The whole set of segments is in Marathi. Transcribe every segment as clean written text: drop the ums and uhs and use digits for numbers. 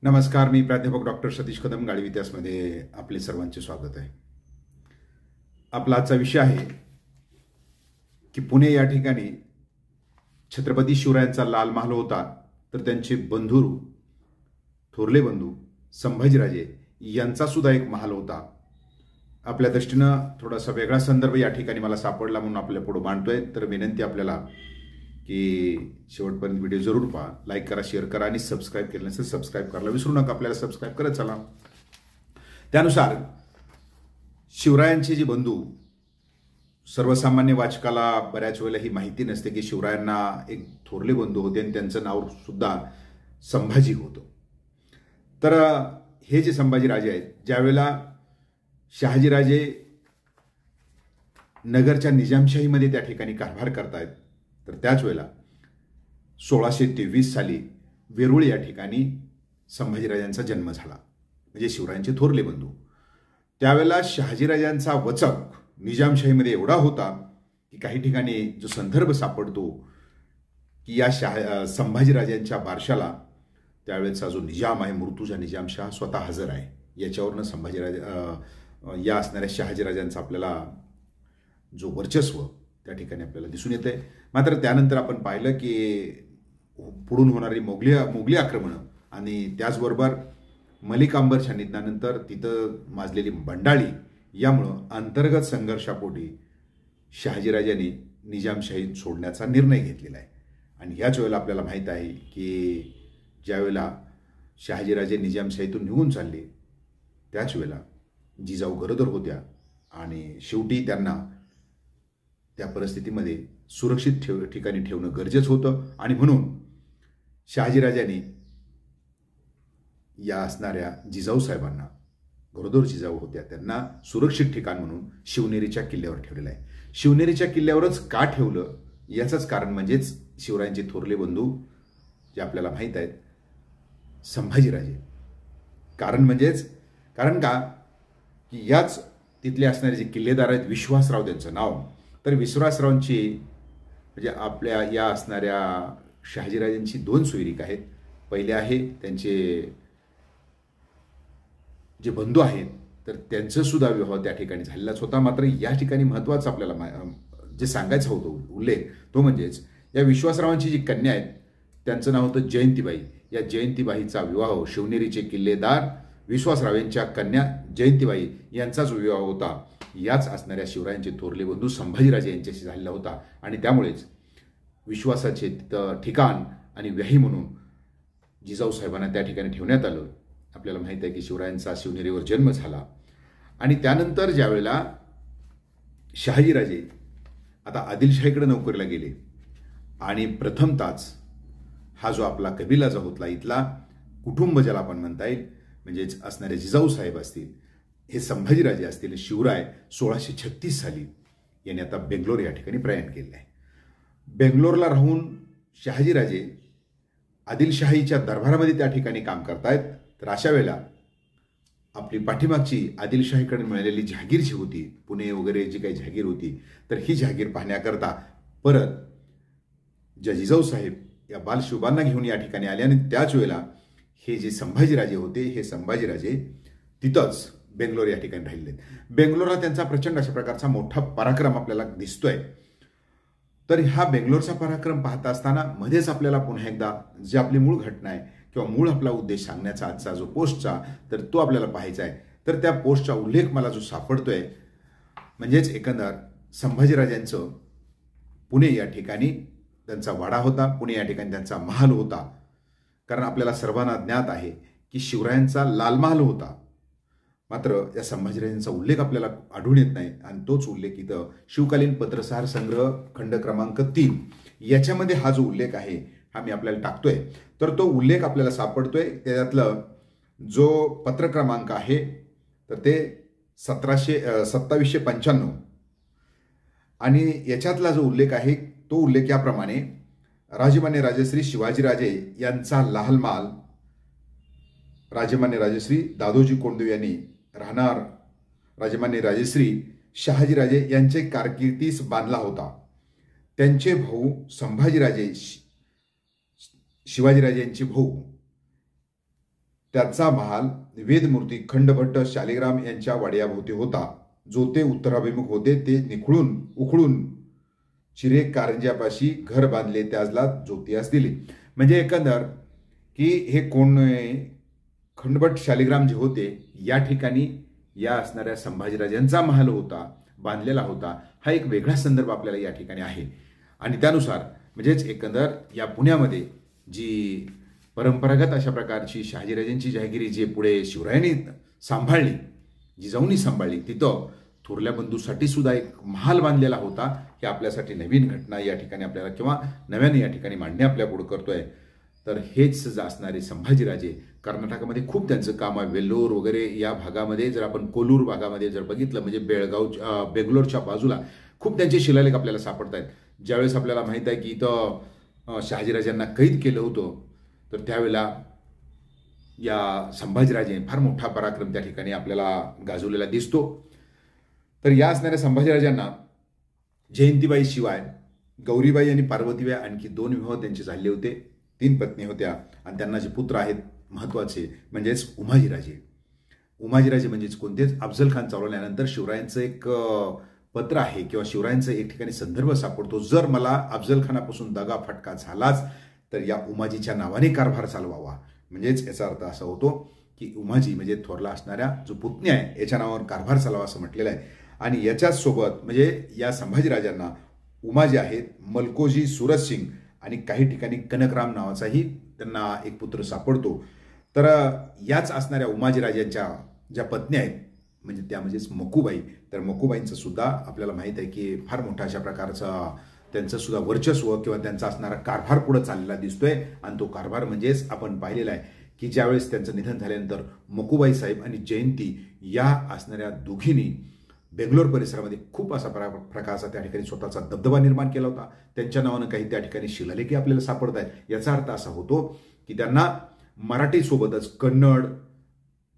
नमस्कार, मी प्राध्यापक डॉक्टर सतीश कदम. गाडवी इतिहासमध्ये आपले सर्वांचे स्वागत आहे. आपला आजचा विषय आहे की पुणे या ठिकाणी छत्रपती शिवरायांचा लाल महाल होता, तर त्यांचे बंधू, थोरले बंधू संभाजीराजे यांचा सुद्धा एक महाल होता. आपल्या दृष्टीनं थोडासा वेगळा संदर्भ या ठिकाणी मला सापडला म्हणून आपल्या पुढे मांडतोय. तर विनंती आपल्याला की शेवटपर्यंत व्हिडिओ जरूर पहा, लाईक करा, शेअर करा आणि सबस्क्राईब केलं नसेल सबस्क्राईब करायला विसरू नका. आपल्याला सबस्क्राईब करत चला. त्यानुसार शिवरायांचे जे बंधू, सर्वसामान्य वाचकाला बऱ्याच वेळेला ही माहिती नसते की शिवरायांना एक थोरले बंधू होते आणि त्यांचं नाव सुद्धा संभाजी होतं. तर हे जे संभाजीराजे आहेत, ज्यावेळेला शहाजीराजे नगरच्या निजामशाहीमध्ये त्या ठिकाणी कारभार करतायत, तर त्याच वेळेला 1623 साली वेरूळ या ठिकाणी संभाजीराजांचा जन्म झाला, म्हणजे शिवरायांचे थोरले बंधू. त्यावेळेला शहाजीराजांचा वचक निजामशाहीमध्ये एवढा होता की काही ठिकाणी जो संदर्भ सापडतो की या संभाजीराजांच्या बारशाला त्यावेळेचा जो निजाम आहे, मुर्तुजा निजामशाह स्वतः हजर आहे. याच्यावरनं संभाजीराजा या असणाऱ्या शहाजीराजांचा आपल्याला जो वर्चस्व त्या ठिकाणी आपल्याला दिसून येते. मात्र त्यानंतर आपण पाहिलं की पुढून होणारी मोगली आक्रमणं आणि त्याचबरोबर मलिक अंबरच्या निधनानंतर तिथं माजलेली बंडाळी, यामुळं अंतर्गत संघर्षापोटी शहाजीराजांनी निजामशाही सोडण्याचा निर्णय घेतलेला आहे. आणि ह्याच वेळेला आपल्याला माहीत आहे की ज्यावेळेला शहाजीराजे निजामशाहीतून निघून चालले, त्याच वेळेला जिजाऊ गरोदर होत्या आणि शेवटी त्यांना त्या परिस्थितीमध्ये सुरक्षित ठिकाणी ठेवणं गरजेचं होतं. आणि म्हणून शहाजीराजांनी या असणाऱ्या जिजाऊ साहेबांना, गरोदर जिजाऊ होत्या, त्यांना सुरक्षित ठिकाण म्हणून शिवनेरीच्या किल्ल्यावर ठेवलेलं आहे. शिवनेरीच्या किल्ल्यावरच का ठेवलं याचंच कारण म्हणजेच शिवरायांचे थोरले बंधू जे आपल्याला माहीत आहेत, संभाजीराजे. कारण का की याच तिथले असणारे जे किल्लेदार आहेत, विश्वासराव त्यांचं नाव, तर विश्वासरावांची म्हणजे आपल्या या असणाऱ्या शहाजीराजांची 2 सोयरीक आहेत. पहिले आहे त्यांचे जे बंधू आहेत, तर त्यांचं सुद्धा विवाह त्या ठिकाणी झालेलाच होता. मात्र या ठिकाणी महत्त्वाचं आपल्याला जे सांगायचं होतं उल्लेख तो म्हणजेच या विश्वासरावांची जी कन्या आहेत त्यांचं नाव होतं जयंतीबाई. या जयंतीबाईचा विवाह शिवनेरीचे किल्लेदार विश्वासराव यांच्या कन्या जयंतीबाई यांचा जो विवाह होता, याच असणाऱ्या शिवरायांचे थोरले बंधू संभाजीराजे यांच्याशी झालेला होता. आणि त्यामुळेच विश्वासाचे ठिकाण आणि व्याही म्हणून जिजाऊ साहेबांना त्या ठिकाणी ठेवण्यात आलं. आपल्याला माहीत आहे की शिवरायांचा शिवनेरीवर जन्म झाला. आणि त्यानंतर ज्यावेळेला शहाजीराजे आता आदिलशाहीकडे नोकरीला गेले आणि प्रथमताच हा जो आपला कबिला जो होतला, इथला कुटुंब ज्याला आपण म्हणता येईल, म्हणजेच असणारे जिजाऊ साहेब असतील, हे संभाजीराजे असतील, शिवराय 1636 साली यांनी आता बेंगलोर या ठिकाणी प्रयाण केलेलं आहे. बेंगलोरला राहून शहाजीराजे आदिलशाहीच्या दरबारामध्ये त्या ठिकाणी काम करतायत. तर अशा वेळेला आपली पाठीमागची आदिलशाहीकडे मिळालेली जहागीर जी होती, पुणे वगैरे जी काही जहागीर होती, तर ही जहागीर पाहण्याकरता परत ज्या जिजाऊ साहेब या बालशिवबांना घेऊन या ठिकाणी आले. आणि त्याच वेळेला हे जे संभाजीराजे होते, हे संभाजीराजे तिथंच बेंगलोर या ठिकाणी राहिले. बेंगलोरला त्यांचा प्रचंड अशा प्रकारचा मोठा पराक्रम आपल्याला दिसतोय. तर हा बेंगलोरचा पराक्रम पाहता असताना मध्येच आपल्याला पुन्हा एकदा जी आपली मूळ घटना आहे किंवा मूळ आपला उद्देश सांगण्याचा आजचा जो पोस्टचा, तर तो आपल्याला पाहायचा आहे. तर त्या पोस्टचा उल्लेख मला जो सापडतोय, म्हणजेच एकंदर संभाजीराजांचं पुणे या ठिकाणी त्यांचा वाडा होता, पुणे या ठिकाणी त्यांचा महाल होता. कारण आपल्याला सर्वांना ज्ञात आहे की शिवरायांचा लाल महाल होता, मात्र या संभाजीराजांचा उल्लेख आपल्याला आढळून येत नाही. आणि तोच उल्लेख इथं शिवकालीन पत्रसार संग्रह खंड क्रमांक 3 याच्यामध्ये हा जो उल्लेख आहे हा मी आपल्याला टाकतोय. तर तो उल्लेख आपल्याला सापडतोय, त्याच्यातलं जो पत्र क्रमांक आहे तर ते 2795 आणि याच्यातला जो उल्लेख आहे तो उल्लेख याप्रमाणे: राजमान्य राजश्री शिवाजीराजे यांचा लाल महाल राजमान्य राजश्री दादोजी कोंडदेव यांनी राहणार राजमान्य राजश्री शहाजीराजे यांचे कारकिर्दीस बांधला होता. त्यांचे भाऊ संभाजीराजे शिवाजीराजे यांचे भाऊ त्याचा महाल वेदमूर्ती खंडभट्ट शालिग्राम यांच्या वाड्याभोवती होता. जो ते उत्तराभिमुख होते ते निखळून उखळून चिरे कारंज्यापाशी घर बांधले, त्याजला ज्योतियास दिली. म्हणजे एकंदर की हे कोण खंडभट्ट शालिग्राम जे होते या ठिकाणी या असणाऱ्या संभाजीराजांचा महाल होता, बांधलेला होता. हा एक वेगळा संदर्भ आपल्याला या ठिकाणी आहे. आणि त्यानुसार म्हणजेच एकंदर या पुण्यामध्ये जी परंपरागत अशा प्रकारची शहाजीराजांची जहागिरी जे पुढे शिवरायांनी सांभाळली, जिजाऊंनी सांभाळली, तिथं थोरल्या बंधूसाठी सुद्धा एक महाल बांधलेला होता. हे आपल्यासाठी नवीन घटना या ठिकाणी आपल्याला किंवा नव्याने या ठिकाणी मांडणे आपल्यापुढे करतोय. तर हेच असणारे संभाजीराजे कर्नाटकामध्ये खूप त्यांचं काम आहे. वेल्लोर वगैरे या भागामध्ये जर आपण कोलूर भागामध्ये जर बघितलं म्हणजे बेंगलोरच्या बाजूला खूप त्यांचे शिलालेख आपल्याला सापडत आहेत. ज्यावेळेस आपल्याला माहीत आहे की इथं शहाजीराजांना कैद केलं होतं तर त्यावेळेला या संभाजीराजे फार मोठा पराक्रम त्या ठिकाणी आपल्याला गाजवलेला दिसतो. तर या असणाऱ्या संभाजीराजांना जयंतीबाई शिवाय गौरीबाई आणि पार्वतीबाई आणखी 2 विवाह त्यांचे झाले होते. 3 पत्नी होत्या आणि त्यांना जे पुत्र आहेत महत्त्वाचे म्हणजेच उमाजीराजे. उमाजीराजे म्हणजेच कोणतेच अफजल खान चावल्यानंतर शिवरायांचं एक पत्र आहे किंवा शिवरायांचा एक ठिकाणी संदर्भ सापडतो. जर मला अफजल खानापासून दगा फटका झालाच तर या उमाजीच्या नावाने कारभार चालवावा. म्हणजेच याचा अर्थ असा होतो की उमाजी म्हणजे थोरला असणाऱ्या जो पुतणी आहे याच्या नावावर कारभार चालवा असं म्हटलेलं आहे. आणि याच्याच सोबत म्हणजे या संभाजीराजांना उमाजी आहेत मलकोजी सूरजसिंग आणि काही ठिकाणी कनकराम नावाचाही त्यांना एक पुत्र सापडतो. तर याच असणाऱ्या उमाजीराजांच्या ज्या पत्नी आहेत म्हणजे त्या म्हणजेच मकुबाई. तर मकुबाईंचं सुद्धा आपल्याला माहीत आहे की फार मोठा अशा प्रकारचा त्यांचं सुद्धा वर्चस्व किंवा त्यांचा असणारा कारभार पुढे चाललेला दिसतोय. आणि तो कारभार म्हणजेच आपण पाहिलेला आहे की ज्यावेळेस त्यांचं निधन झाल्यानंतर मकुबाई साहेब आणि जयंती या असणाऱ्या दोघींनी बेंगलोर परिसरामध्ये खूप असा प्रकारचा त्या ठिकाणी स्वतःचा दबदबा निर्माण केला होता. त्यांच्या नावानं काही त्या ठिकाणी शिलालेखी आपल्याला सापडत आहेत. याचा अर्थ असा होतो की त्यांना मराठीसोबतच कन्नड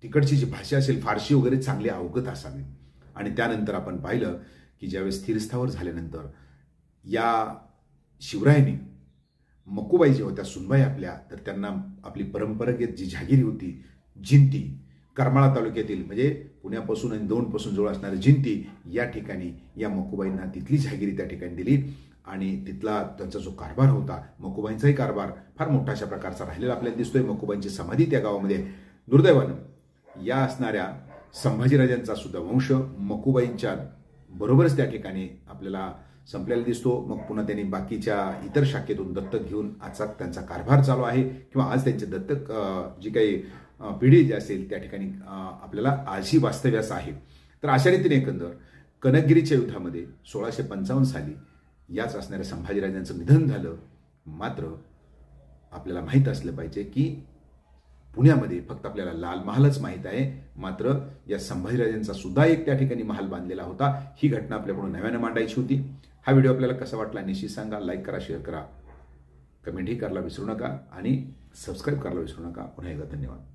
तिकडची जी भाषा असेल फारशी वगैरे चांगली अवगत असावी. आणि त्यानंतर आपण पाहिलं की ज्यावेळेस स्थिरस्थावर झाल्यानंतर या शिवरायांनी मकुबाई ज्या होत्या सुनबाई आपल्या तर त्यांना आपली परंपरागत जी जहागिरी होती जिंती करमाळा तालुक्यातील म्हणजे पुण्यापासून आणि दौंडपासून जवळ असणारे जिंती या ठिकाणी या मकुबाईंना तिथली जहागिरी त्या ठिकाणी दिली. आणि तिथला त्यांचा जो कारभार होता मकुबाईंचाही कारभार फार मोठा अशा प्रकारचा राहिलेला आपल्याला दिसतोय. मकुबाईंची समाधी त्या गावामध्ये. दुर्दैवानं या असणाऱ्या संभाजीराजांचा सुद्धा वंश मकुबाईंच्या बरोबरच त्या ठिकाणी आपल्याला संपलेला दिसतो. मग पुन्हा त्यांनी बाकीच्या इतर शाखेतून दत्तक घेऊन आजचा त्यांचा कारभार चालू आहे किंवा आज त्यांचे दत्तक जी काही पिढी जी असेल त्या ठिकाणी आपल्याला आजही वास्तव्यास आहे. तर अशा रीतीने एकंदर कनकगिरीच्या युद्धामध्ये 1655 साली याच असणाऱ्या संभाजीराजांचं निधन झालं. मात्र आपल्याला माहीत असलं पाहिजे की पुण्यामध्ये फक्त आपल्याला लाल महालच माहीत आहे, मात्र या संभाजीराजांचा सुद्धा एक त्या ठिकाणी महाल बांधलेला होता. ही घटना आपल्याकडून नव्यानं मांडायची होती. हा व्हिडिओ आपल्याला कसा वाटला निश्चित सांगा. लाईक करा, शेअर करा, कमेंटही करायला विसरू नका आणि सबस्क्राईब करायला विसरू नका. पुन्हा एकदा धन्यवाद.